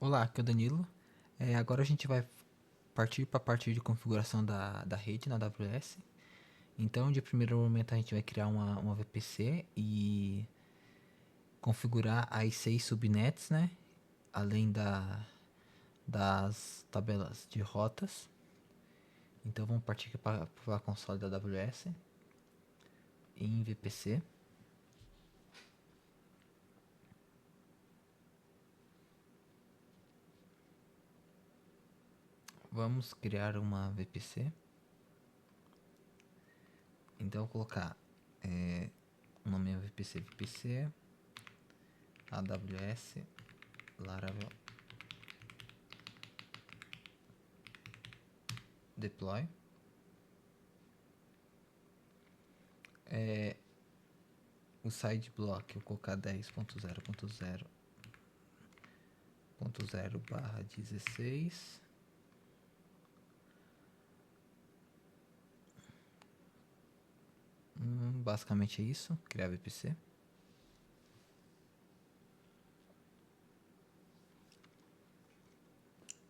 Olá, aqui é o Danilo. Agora a gente vai partir para a parte de configuração da rede na AWS. Então, de primeiro momento, a gente vai criar uma VPC e configurar as 6 subnets, né? Além das tabelas de rotas. Então, vamos partir para a console da AWS em VPC. Vamos criar uma VPC. Então, eu vou colocar o nome é VPC AWS Laravel Deploy. O side block eu vou colocar 10.0.0.0/16. Basicamente é isso, criar VPC.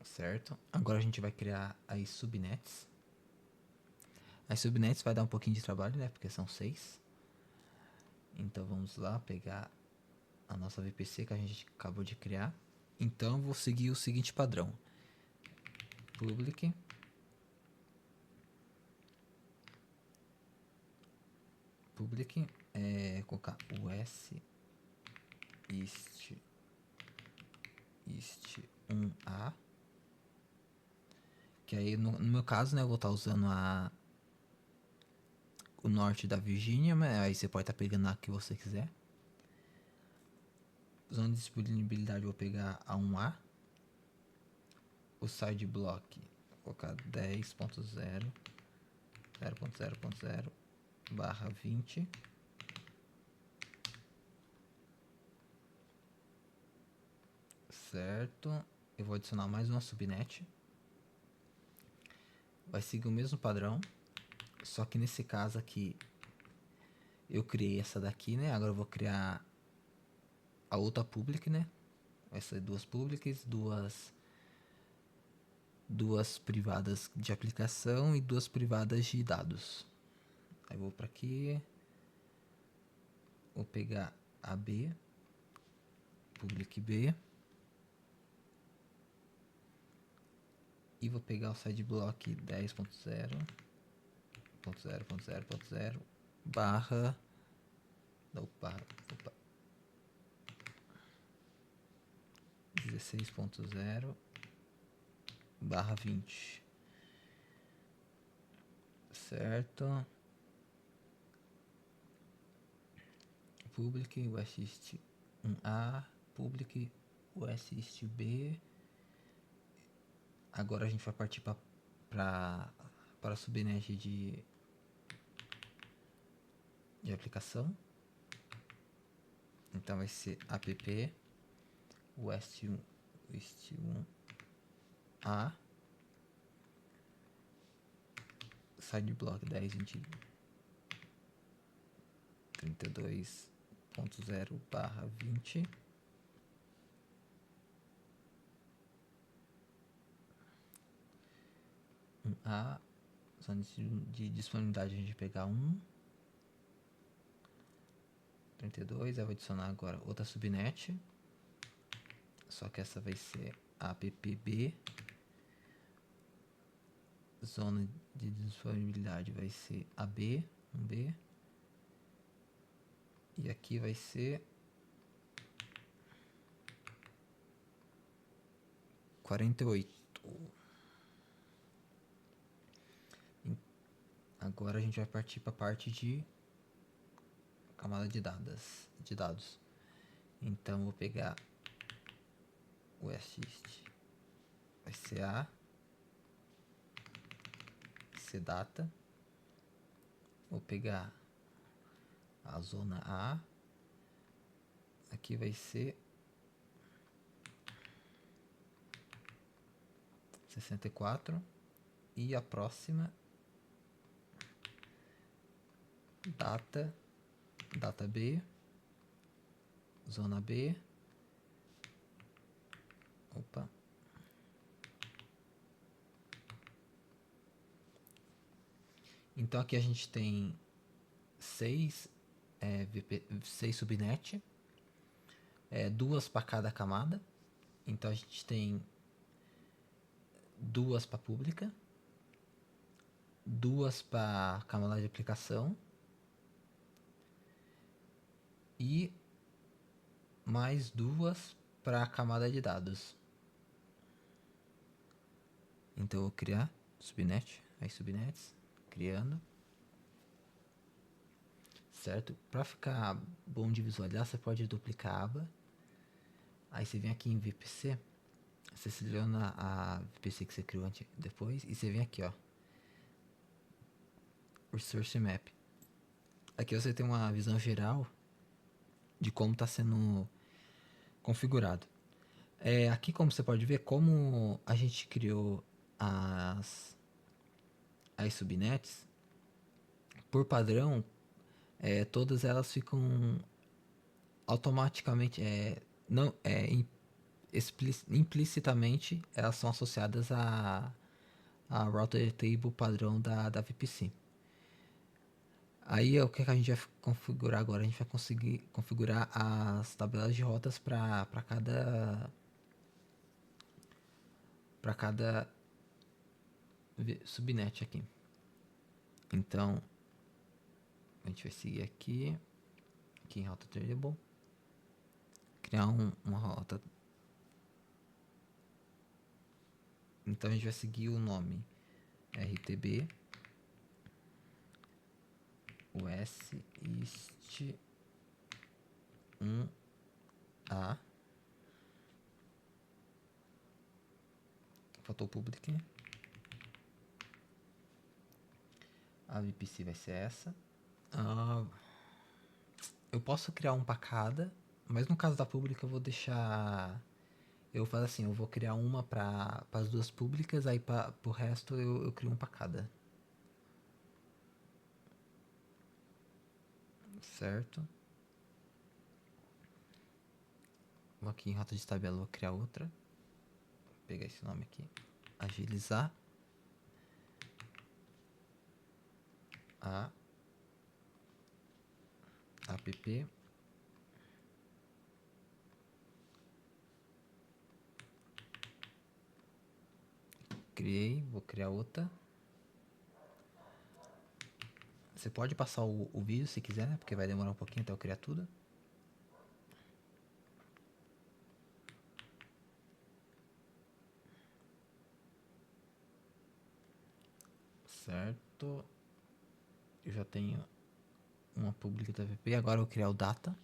Certo. Agora a gente vai criar as subnets. As subnets vai dar um pouquinho de trabalho, né? Porque são 6. Então vamos lá pegar a nossa VPC que a gente acabou de criar. Então vou seguir o seguinte padrão: public colocar us ist 1a, que aí no meu caso, né, eu vou estar usando o norte da Virgínia, mas aí você pode estar pegando a que você quiser. Zona de disponibilidade eu vou pegar a 1A. O side block vou colocar 10.0.0.0/20. Certo. Eu vou adicionar mais uma subnet. Vai seguir o mesmo padrão, só que nesse caso aqui eu criei essa daqui, né? Agora eu vou criar a outra public, né? Vai ser duas publics, duas privadas de aplicação e duas privadas de dados. Aí vou para aqui, vou pegar a B, public B, e vou pegar o side block 10.0.0.0.0 barra, opa, 16.0/20. Certo. Public USIST 1A, public USIST B. Agora a gente vai partir para a subnet de aplicação. Então vai ser app UST1A side block 10.32.0/20. A zona de disponibilidade a gente vai pegar 32. Eu vou adicionar agora outra subnet, só que essa vai ser appb. Zona de disponibilidade vai ser AB, 1B. E aqui vai ser 48. Agora a gente vai partir para a parte de camada de dados. Então vou pegar o assist, vai ser A, cdata. Vou pegar a zona A, aqui vai ser 64. E a próxima data B, zona B, opa, Então aqui a gente tem 6 6 subnet, duas para cada camada. Então a gente tem duas para pública, duas para camada de aplicação e mais duas para a camada de dados. Então eu vou criar subnet, aí subnets, criando. Certo? Para ficar bom de visualizar, você pode duplicar a aba. Aí você vem aqui em VPC, você seleciona a VPC que você criou depois e você vem aqui, ó, Resource Map. Aqui você tem uma visão geral de como está sendo configurado. Aqui, como você pode ver, como a gente criou as subnets, por padrão, todas elas ficam automaticamente, não, implicitamente, elas são associadas a router table padrão da VPC. Aí o que a gente vai configurar agora? A gente vai conseguir configurar as tabelas de rotas para cada subnet aqui. Então a gente vai seguir aqui em rota table, criar uma rota. Então a gente vai seguir o nome RTB US East 1A. Faltou o public. A VPC vai ser essa. Eu posso criar um para cada, mas no caso da pública eu vou deixar. Eu vou fazer assim, eu vou criar uma para as duas públicas, aí para o resto eu crio um para cada. Certo? Vou aqui em rota de tabela, vou criar outra. Vou pegar esse nome aqui. Agilizar. App. Criei, vou criar outra. Você pode passar o vídeo se quiser, né? Porque vai demorar um pouquinho até eu criar tudo. Certo. Eu já tenho uma pública da VP. Agora eu vou criar o data.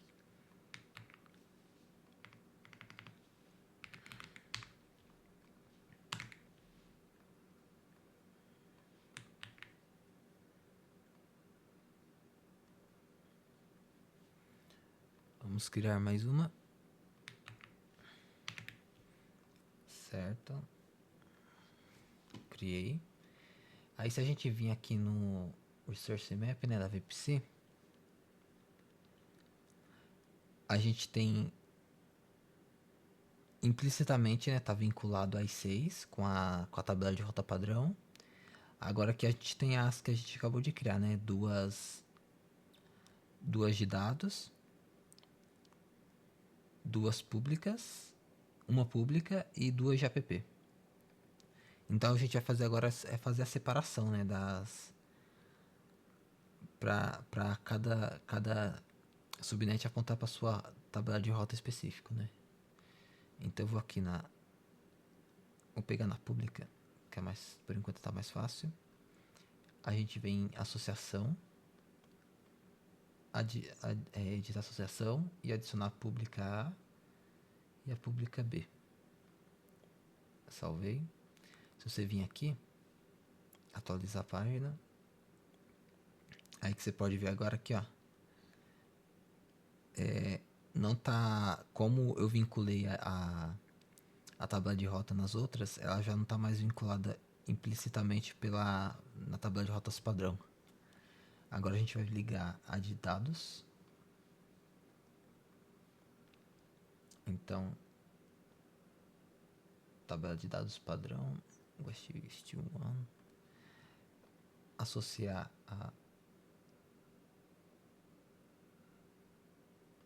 Vamos criar mais uma. Certo. Criei. Aí se a gente vir aqui no Resource Map, né, da VPC, a gente tem implicitamente, né, tá vinculado às 6 com a tabela de rota padrão. Agora aqui a gente tem as que a gente acabou de criar, né, duas de dados, duas públicas, uma pública e duas de app. Então a gente vai fazer agora fazer a separação, né, das para cada subnet apontar para sua tabela de rota específico, né? Então eu vou aqui vou pegar na pública, que é mais, por enquanto tá mais fácil. A gente vem em associação, editar associação e adicionar a pública A e a pública B. Salvei. Se você vir aqui, atualizar a página, aí que você pode ver agora aqui, ó. Não tá, como eu vinculei a tabela de rota nas outras, ela já não está mais vinculada implicitamente na tabela de rotas padrão. Agora a gente vai ligar a de dados. Então, tabela de dados padrão, West East 1. associar a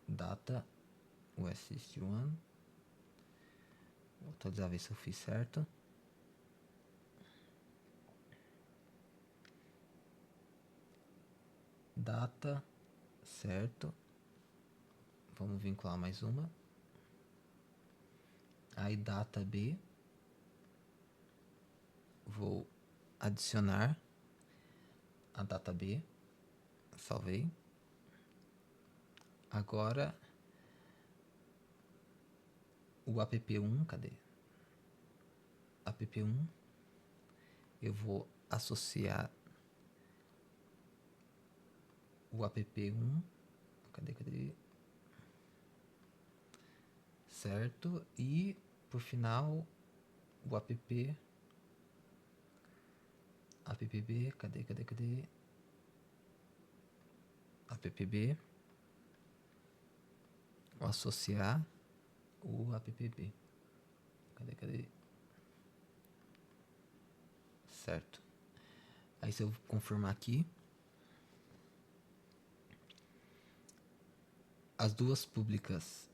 data o assist1. Vou atualizar, ver se eu fiz certo. Data, certo. Vamos vincular mais uma. Aí data B. Vou adicionar a data B. Salvei. Agora o app1, cadê? App1, eu vou associar o app1, cadê? Certo, e por final o appb, cadê? Appb, vou associar o appb, cadê? Certo. Aí se eu confirmar aqui, as duas públicas,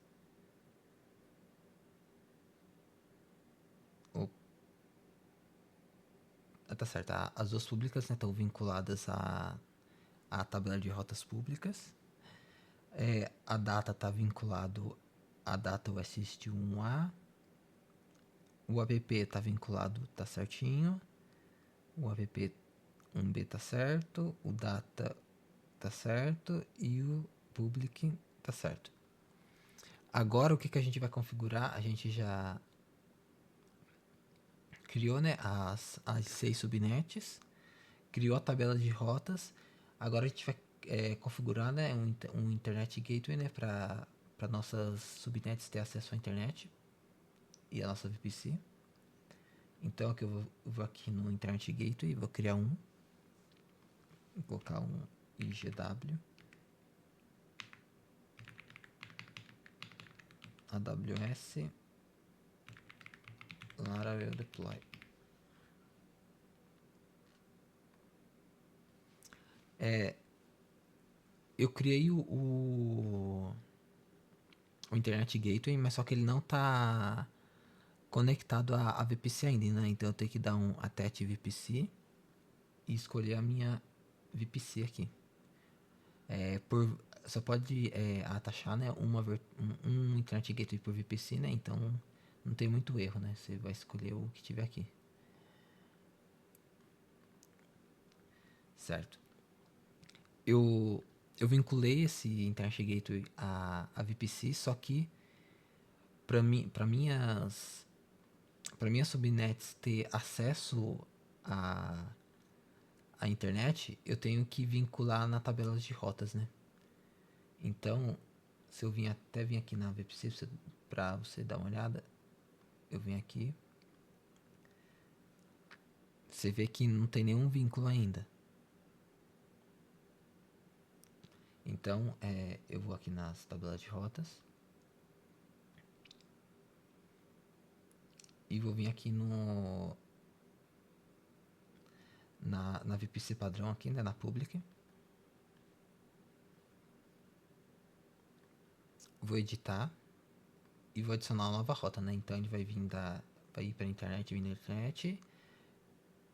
tá certo, as duas públicas estão vinculadas à tabela de rotas públicas. A data está vinculado à data USST1A. O app está vinculado, tá certinho. O app1b tá certo. O data tá certo. E o public tá certo. Agora o que a gente vai configurar? A gente já criou, né, as 6 subnets, criou a tabela de rotas. Agora a gente vai configurar, né, um internet gateway, né, para nossas subnets ter acesso à internet e a nossa VPC. Então aqui eu vou aqui no internet gateway, vou criar vou colocar um IGW AWS Laravel Deploy. Eu criei o Internet Gateway, mas só que ele não está conectado à VPC ainda, né? Então eu tenho que dar um attach VPC e escolher a minha VPC aqui. Só pode atachar, né, um Internet Gateway por VPC, né? Então não tem muito erro, né? Você vai escolher o que tiver aqui. Certo. Eu vinculei esse Internet Gateway à VPC, só que para minhas subnets ter acesso à internet, eu tenho que vincular na tabela de rotas, né? Então, se eu vim aqui na VPC para você dar uma olhada, eu vim aqui, você vê que não tem nenhum vínculo ainda. Então, eu vou aqui nas tabelas de rotas e vou vir aqui na VPC padrão aqui, né, na public. Vou editar e vou adicionar uma nova rota, né? Então ele vai ir para a internet, vir na internet,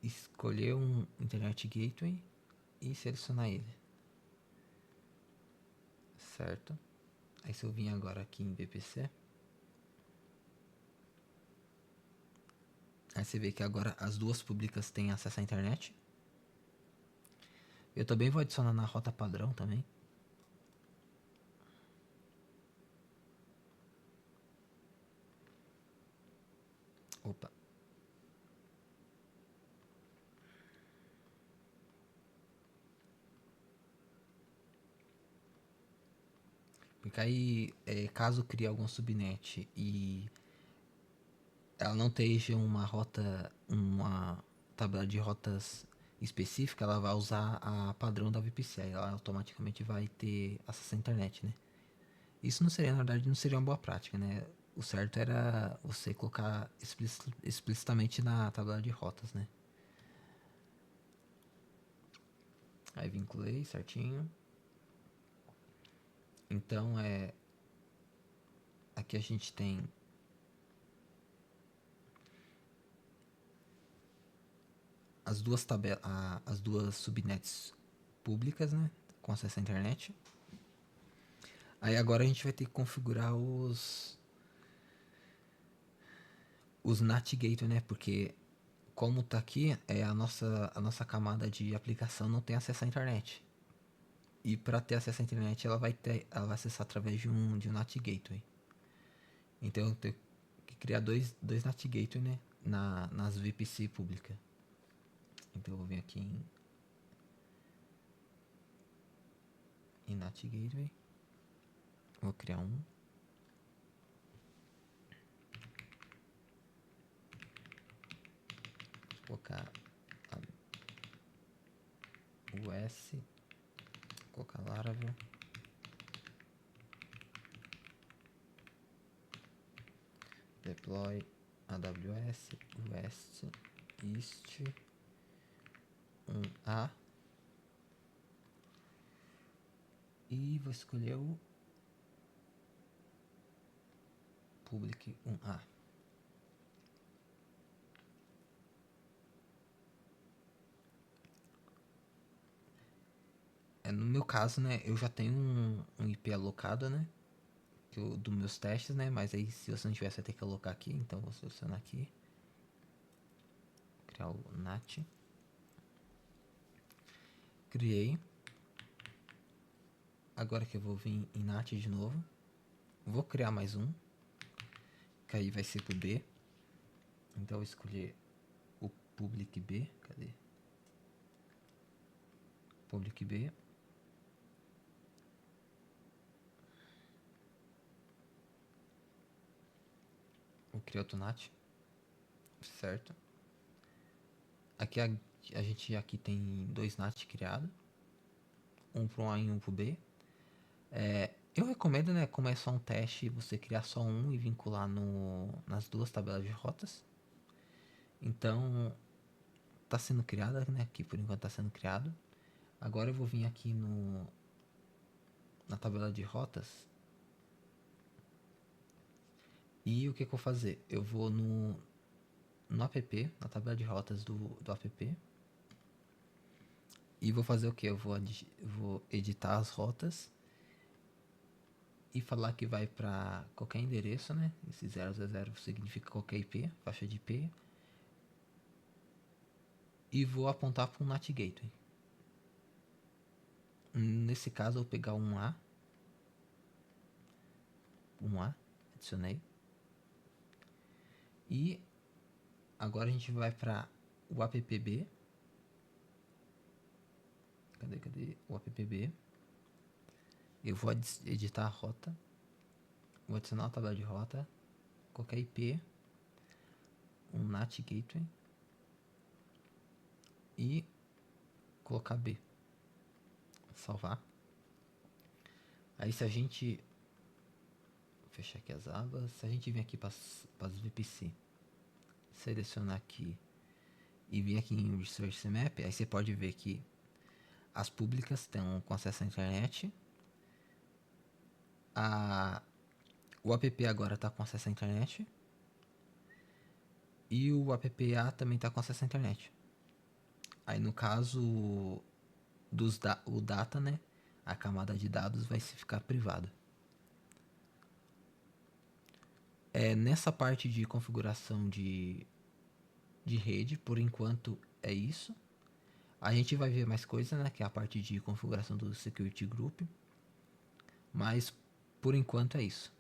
escolher um Internet Gateway e selecionar ele. Certo? Aí se eu vim agora aqui em VPC, aí você vê que agora as duas públicas têm acesso à internet. Eu também vou adicionar na rota padrão também. Opa. Porque aí, caso crie algum subnet e ela não esteja uma tabela de rotas específica, ela vai usar a padrão da VPC. Aí ela automaticamente vai ter acesso à internet, né? Isso não seria, na verdade, não seria uma boa prática, né? O certo era você colocar explicitamente na tabela de rotas, né? Aí vinculei certinho. Então aqui a gente tem as duas subnets públicas, né, com acesso à internet. Aí agora a gente vai ter que configurar os NAT Gateway, né, porque como tá aqui, a nossa camada de aplicação não tem acesso à internet. E para ter acesso à internet, ela vai acessar através de um NAT Gateway. Então eu tenho que criar dois NAT Gateway, né, nas VPC pública. Então eu vou vir aqui em NAT Gateway. Vou criar um. Vou colocar US. Vou colocar Laravel. Deploy AWS West East 1A. E vou escolher o Public 1A. No meu caso, né, eu já tenho um IP alocado, né, dos meus testes, né, mas aí se você não tivesse, vai ter que alocar aqui, então vou selecionar aqui, criar o NAT, criei. Agora que eu vou vir em NAT de novo, vou criar mais um, que aí vai ser pro B, então eu vou escolher o Public B, cadê? Public B. Vou criar outro NAT, certo? Aqui a gente aqui tem dois NAT criados, um pro A e um pro B. Eu recomendo, né, como é só um teste, você criar só um e vincular nas duas tabelas de rotas. Então, tá sendo criada, né, aqui por enquanto tá sendo criado. Agora eu vou vir aqui na tabela de rotas. E o que eu vou fazer? Eu vou no app, na tabela de rotas do app. E vou fazer o que? Eu vou editar as rotas e falar que vai para qualquer endereço, né? Esse 000 significa qualquer IP, faixa de IP. E vou apontar para um NAT Gateway. Nesse caso eu vou pegar um A, adicionei. E agora a gente vai para o appb. Cadê o appb? Eu vou editar a rota. Vou adicionar a tabela de rota, qualquer IP, um NAT Gateway e colocar B. Salvar. Aí se a gente fechar aqui as abas, se a gente vir aqui para as VPC, selecionar aqui e vir aqui em Research Map, aí você pode ver que as públicas estão com acesso à internet. O app agora está com acesso à internet. E o appa também está com acesso à internet. Aí no caso o data, né? A camada de dados vai se ficar privada. Nessa parte de configuração de rede, por enquanto é isso. A gente vai ver mais coisa, né? Que é a parte de configuração do Security Group. Mas por enquanto é isso.